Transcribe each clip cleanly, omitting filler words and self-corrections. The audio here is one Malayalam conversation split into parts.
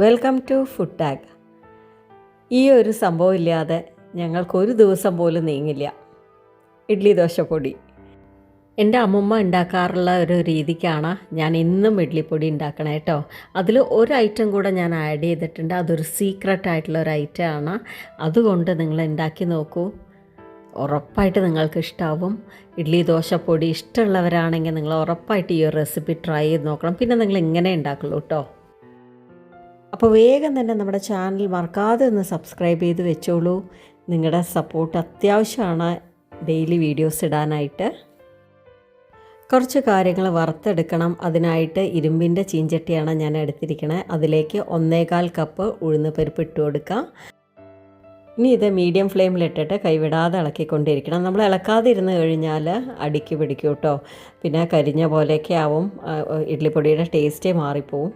Welcome to food tag. ഈ ഒരു സംഭവം ഇല്ലാതെ ഞങ്ങൾക്കൊരു ദിവസം പോലും നീങ്ങില്ല. ഇഡ്ഡലി ദോശപ്പൊടി എൻ്റെ അമ്മമ്മ ഉണ്ടാക്കാറുള്ള ഒരു രീതിക്കാണ് ഞാൻ ഇന്നും ഇഡ്ഡലിപ്പൊടി ഉണ്ടാക്കണേ കേട്ടോ. അതിൽ ഒരു ഐറ്റം കൂടെ ഞാൻ ആഡ് ചെയ്തിട്ടുണ്ട്. അതൊരു സീക്രട്ട് ആയിട്ടുള്ള ഒരു ഐറ്റമാണ്. അതുകൊണ്ട് നിങ്ങൾ ഉണ്ടാക്കി നോക്കൂ, ഉറപ്പായിട്ട് നിങ്ങൾക്ക് ഇഷ്ടമാവും. ഇഡ്ഡലി ദോശപ്പൊടി ഇഷ്ടമുള്ളവരാണെങ്കിൽ നിങ്ങൾ ഉറപ്പായിട്ട് ഈ ഒരു റെസിപ്പി ട്രൈ ചെയ്ത് നോക്കണം. പിന്നെ നിങ്ങൾ ഇങ്ങനെ ഉണ്ടാക്കുള്ളൂ കേട്ടോ. അപ്പോൾ വേഗം തന്നെ നമ്മുടെ ചാനൽ മറക്കാതെ ഒന്ന് സബ്സ്ക്രൈബ് ചെയ്ത് വെച്ചോളൂ. നിങ്ങളുടെ സപ്പോർട്ട് അത്യാവശ്യമാണ് ഡെയിലി വീഡിയോസ് ഇടാനായിട്ട്. കുറച്ച് കാര്യങ്ങൾ വറുത്തെടുക്കണം. അതിനായിട്ട് ഇരുമ്പിൻ്റെ ചീഞ്ചട്ടിയാണ് ഞാൻ എടുത്തിരിക്കണത്. അതിലേക്ക് 1/4 കപ്പ് ഉഴുന്ന് പരിപ്പ് ഇട്ട് കൊടുക്കാം. ഇനി ഇത് മീഡിയം ഫ്ലെയിമിലിട്ടിട്ട് കൈവിടാതെ ഇളക്കിക്കൊണ്ടിരിക്കണം. നമ്മൾ ഇളക്കാതെ ഇരുന്ന് കഴിഞ്ഞാൽ അടിക്ക് പിടിക്കും കേട്ടോ. പിന്നെ കരിഞ്ഞ പോലെയൊക്കെ ആവും, ഇഡ്ഡലിപ്പൊടിയുടെ ടേസ്റ്റേ മാറിപ്പോവും.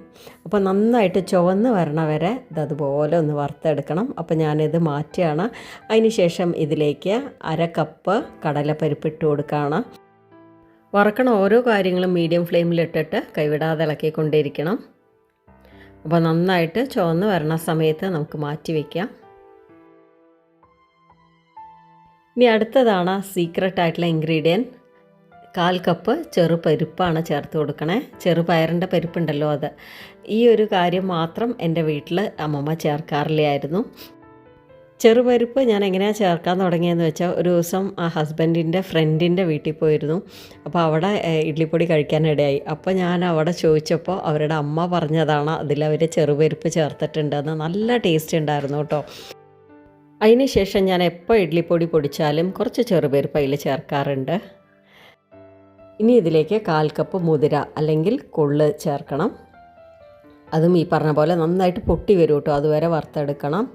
അപ്പോൾ നന്നായിട്ട് ചുവന്ന് വരണ വരെ ഇതതുപോലെ ഒന്ന് വറുത്തെടുക്കണം. അപ്പോൾ ഞാനിത് മാറ്റുകയാണ്. അതിന് ശേഷം ഇതിലേക്ക് 1/2 കപ്പ് കടലപ്പരിപ്പ് ഇട്ട് കൊടുക്കുകയാണ്. വറക്കണ ഓരോ കാര്യങ്ങളും മീഡിയം ഫ്ലെയിമിലിട്ടിട്ട് കൈവിടാതെ ഇളക്കിക്കൊണ്ടിരിക്കണം. അപ്പോൾ നന്നായിട്ട് ചുവന്ന് വരണ സമയത്ത് നമുക്ക് മാറ്റി വയ്ക്കാം. ഇനി അടുത്തതാണ് സീക്രട്ട് ആയിട്ടുള്ള ഇൻഗ്രീഡിയൻറ്റ്. 1/4 കപ്പ് ചെറുപരിപ്പാണ് ചേർത്ത് കൊടുക്കണേ. ചെറുപയറിൻ്റെ പരിപ്പുണ്ടല്ലോ അത്. ഈ ഒരു കാര്യം മാത്രം എൻ്റെ വീട്ടിൽ അമ്മമ്മ ചേർക്കാറില്ലായിരുന്നു. ചെറുപരിപ്പ് ഞാൻ എങ്ങനെയാണ് ചേർക്കാൻ തുടങ്ങിയതെന്ന് വെച്ചാൽ, ഒരു ദിവസം ആ ഹസ്ബൻഡിൻ്റെ ഫ്രണ്ടിൻ്റെ വീട്ടിൽ പോയിരുന്നു. അപ്പോൾ അവിടെ ഇഡ്ഡലിപ്പൊടി കഴിക്കാനിടയായി. അപ്പോൾ ഞാൻ അവിടെ ചോദിച്ചപ്പോൾ അവരുടെ അമ്മ പറഞ്ഞതാണ് അതിലവർ ചെറുപരിപ്പ് ചേർത്തിട്ടുണ്ടെന്ന്. നല്ല ടേസ്റ്റ് ഉണ്ടായിരുന്നു കേട്ടോ. അതിന് ശേഷം ഞാൻ എപ്പോൾ ഇഡ്ഡലിപ്പൊടി പൊടിച്ചാലും കുറച്ച് ചെറുപരിപ്പ് അതിൽ ചേർക്കാറുണ്ട്. ഇനി ഇതിലേക്ക് 1/4 കപ്പ് മുതിര അല്ലെങ്കിൽ കൊള്ള് ചേർക്കണം. അതും ഈ പറഞ്ഞ പോലെ നന്നായിട്ട് പൊട്ടി വരും കേട്ടോ. അതുവരെ വറുത്തെടുക്കണം.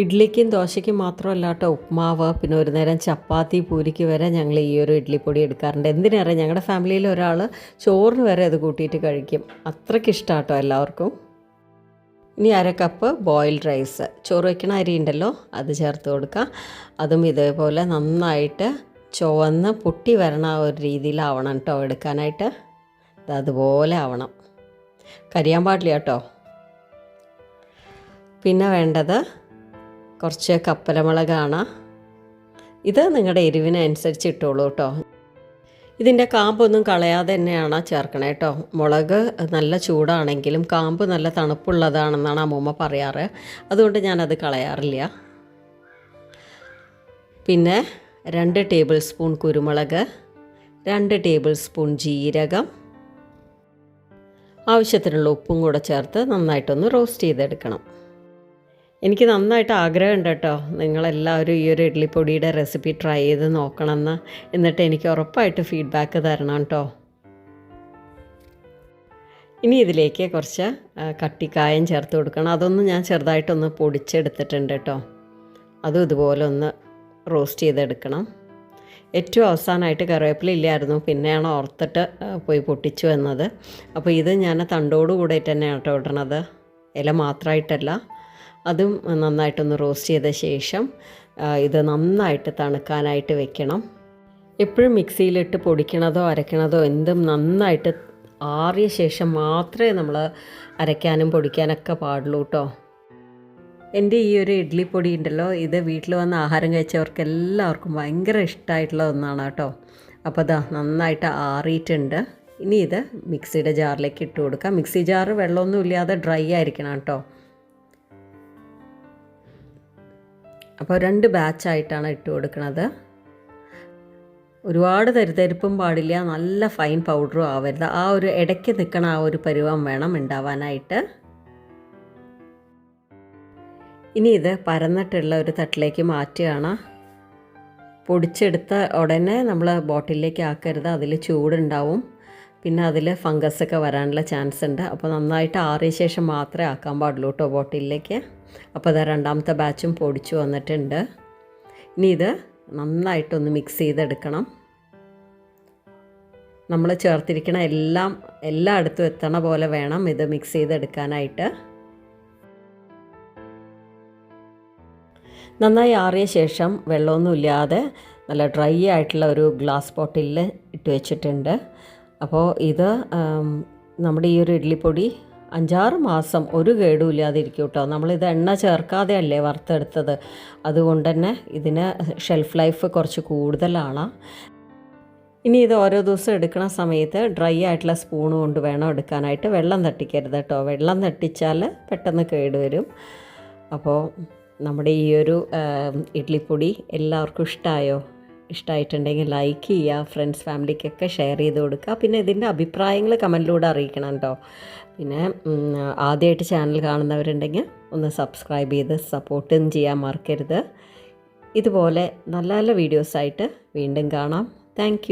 ഇഡ്ഡലിക്കും ദോശയ്ക്കും മാത്രമല്ല കേട്ടോ, ഉപ്മാവ്, പിന്നെ ഒരു നേരം ചപ്പാത്തി, പൂരിക്ക് വരെ ഞങ്ങൾ ഈ ഒരു ഇഡ്ഡലിപ്പൊടി എടുക്കാറുണ്ട്. എന്തിനറിയാം, ഞങ്ങളുടെ ഫാമിലിയിൽ ഒരാൾ ചോറിന് വരെ അത് കൂട്ടിയിട്ട് കഴിക്കും. അത്രയ്ക്ക് ഇഷ്ടമാണ് കേട്ടോ എല്ലാവർക്കും. ഇനി 1/2 കപ്പ് ബോയിൽഡ് റൈസ്, ചോറ് വയ്ക്കണ അരി ഉണ്ടല്ലോ, അത് ചേർത്ത് കൊടുക്കുക. അതും ഇതേപോലെ നന്നായിട്ട് ചുവന്ന് പൊട്ടി വരണ ഒരു രീതിയിലാവണം കേട്ടോ എടുക്കാനായിട്ട്. അതുപോലെ ആവണം, കരിയാൻ പാടില്ല കേട്ടോ. പിന്നെ വേണ്ടത് കുറച്ച് കപ്പലമുളകാണ്. ഇത് നിങ്ങളുടെ എരിവിനനുസരിച്ച് ഇട്ടോളൂ കേട്ടോ. ഇതിൻ്റെ കാമ്പൊന്നും കളയാതെ തന്നെയാണ് ചേർക്കണേ കേട്ടോ. മുളക് നല്ല ചൂടാണെങ്കിലും കാമ്പ് നല്ല തണുപ്പുള്ളതാണെന്നാണ് അമ്മൂമ്മ പറയാറ്. അതുകൊണ്ട് ഞാനത് കളയാറില്ല. പിന്നെ 2 ടേബിൾ സ്പൂൺ കുരുമുളക്, 2 ടേബിൾ സ്പൂൺ ജീരകം, ആവശ്യത്തിനുള്ള ഉപ്പും കൂടെ ചേർത്ത് നന്നായിട്ടൊന്ന് റോസ്റ്റ് ചെയ്തെടുക്കണം. എനിക്ക് നന്നായിട്ട് ആഗ്രഹമുണ്ട് കേട്ടോ നിങ്ങളെല്ലാവരും ഈ ഒരു ഇഡ്ഡലിപ്പൊടിയുടെ റെസിപ്പി ട്രൈ ചെയ്ത് നോക്കണമെന്ന്. എന്നിട്ട് എനിക്ക് ഉറപ്പായിട്ട് ഫീഡ്ബാക്ക് തരണം കേട്ടോ. ഇനി ഇതിലേക്ക് കുറച്ച് കട്ടിക്കായം ചേർത്ത് കൊടുക്കണം. അതൊന്ന് ഞാൻ ചെറുതായിട്ടൊന്ന് പൊടിച്ചെടുത്തിട്ടുണ്ട് കേട്ടോ. അതും ഇതുപോലെ ഒന്ന് റോസ്റ്റ് ചെയ്തെടുക്കണം. ഏറ്റവും അവസാനമായിട്ട് കറിവേപ്പില ഇല്ലായിരുന്നു, പിന്നെയാണ് ഓർത്തിട്ട് പോയി പൊട്ടിച്ചു വന്നത്. അപ്പോൾ ഇത് ഞാൻ തണ്ടോട് കൂടെ തന്നെയാണ് കേട്ടോ ഇടണത്, ഇല മാത്രമായിട്ടല്ല. അതും നന്നായിട്ടൊന്ന് റോസ്റ്റ് ചെയ്ത ശേഷം ഇത് നന്നായിട്ട് തണുക്കാനായിട്ട് വെക്കണം. എപ്പോഴും മിക്സിയിലിട്ട് പൊടിക്കണതോ അരയ്ക്കണതോ എന്തും നന്നായിട്ട് ആറിയ ശേഷം മാത്രമേ നമ്മൾ അരയ്ക്കാനും പൊടിക്കാനൊക്കെ പാടുള്ളൂ കേട്ടോ. എൻ്റെ ഈ ഒരു ഇഡ്ഡലിപ്പൊടി ഉണ്ടല്ലോ, ഇത് വീട്ടിൽ വന്ന് ആഹാരം കഴിച്ചവർക്ക് എല്ലാവർക്കും ഭയങ്കര ഇഷ്ടമായിട്ടുള്ള ഒന്നാണ് കേട്ടോ. അപ്പോൾ ഇതാ നന്നായിട്ട് ആറിയിട്ടുണ്ട്. ഇനി ഇത് മിക്സിയുടെ ജാറിലേക്ക് ഇട്ട് കൊടുക്കാം. മിക്സി ജാറ് വെള്ളമൊന്നും ഇല്ലാതെ ഡ്രൈ ആയിരിക്കണം കേട്ടോ. അപ്പോൾ 2 ബാച്ചായിട്ടാണ് ഇട്ട് കൊടുക്കുന്നത്. ഒരുപാട് തരിതരിപ്പും പാടില്ല, നല്ല ഫൈൻ പൗഡറും ആവരുത്. ആ ഒരു ഇടയ്ക്ക് നിൽക്കണ ആ ഒരു പരുവം വേണം ഉണ്ടാവാനായിട്ട്. ഇനി ഇത് പരന്നിട്ടുള്ള ഒരു തട്ടിലേക്ക് മാറ്റുകയാണ്. പൊടിച്ചെടുത്ത ഉടനെ നമ്മൾ ബോട്ടിലേക്ക് ആക്കരുത്, അതിൽ ചൂടുണ്ടാവും. പിന്നെ അതിൽ ഫംഗസൊക്കെ വരാനുള്ള ചാൻസ് ഉണ്ട്. അപ്പോൾ നന്നായിട്ട് ആറിയ ശേഷം മാത്രമേ ആക്കാൻ പാടുള്ളൂ കേട്ടോ ബോട്ടിലേക്ക്. അപ്പോൾ അത് 2ാമത്തെ ബാച്ചും പൊടിച്ചു വന്നിട്ടുണ്ട്. ഇനി ഇത് നന്നായിട്ടൊന്ന് മിക്സ് ചെയ്തെടുക്കണം. നമ്മൾ ചേർത്തിരിക്കണ എല്ലായിടത്തും എത്തണ പോലെ വേണം ഇത് മിക്സ് ചെയ്തെടുക്കാനായിട്ട്. നന്നായി ആറിയ ശേഷം വെള്ളമൊന്നുമില്ലാതെ നല്ല ഡ്രൈ ആയിട്ടുള്ള ഒരു ഗ്ലാസ് ബോട്ടിലിൽ ഇട്ട് വെച്ചിട്ടുണ്ട്. അപ്പോൾ ഇത് നമ്മുടെ ഈ ഒരു ഇഡ്ഡലിപ്പൊടി 5-6 മാസം ഒരു കേടും ഇല്ലാതിരിക്കും കേട്ടോ. നമ്മളിത് എണ്ണ ചേർക്കാതെ അല്ലേ വറുത്തെടുത്തത്, അതുകൊണ്ട് തന്നെ ഇതിന് ഷെൽഫ് ലൈഫ് കുറച്ച് കൂടുതലാണ്. ഇനി ഇത് ഓരോ ദിവസം എടുക്കുന്ന സമയത്ത് ഡ്രൈ ആയിട്ടുള്ള സ്പൂൺ കൊണ്ട് വേണം എടുക്കാനായിട്ട്. വെള്ളം തട്ടിക്കരുത് കേട്ടോ, വെള്ളം തട്ടിച്ചാൽ പെട്ടെന്ന് കേടുവരും. അപ്പോൾ നമ്മുടെ ഈ ഒരു ഇഡ്ഡലിപ്പൊടി എല്ലാവർക്കും ഇഷ്ടമായോ? ഇഷ്ടമായിട്ടുണ്ടെങ്കിൽ ലൈക്ക് ചെയ്യുക, ഫ്രണ്ട്സ് ഫാമിലിക്കൊക്കെ ഷെയർ ചെയ്ത് കൊടുക്കുക. പിന്നെ ഇതിൻ്റെ അഭിപ്രായങ്ങൾ കമൻറ്റിലൂടെ അറിയിക്കണം കേട്ടോ. പിന്നെ ആദ്യമായിട്ട് ചാനൽ കാണുന്നവരുണ്ടെങ്കിൽ ഒന്ന് സബ്സ്ക്രൈബ് ചെയ്ത് സപ്പോർട്ടും ചെയ്യാൻ മറക്കരുത്. ഇതുപോലെ നല്ല നല്ല വീഡിയോസായിട്ട് വീണ്ടും കാണാം. താങ്ക്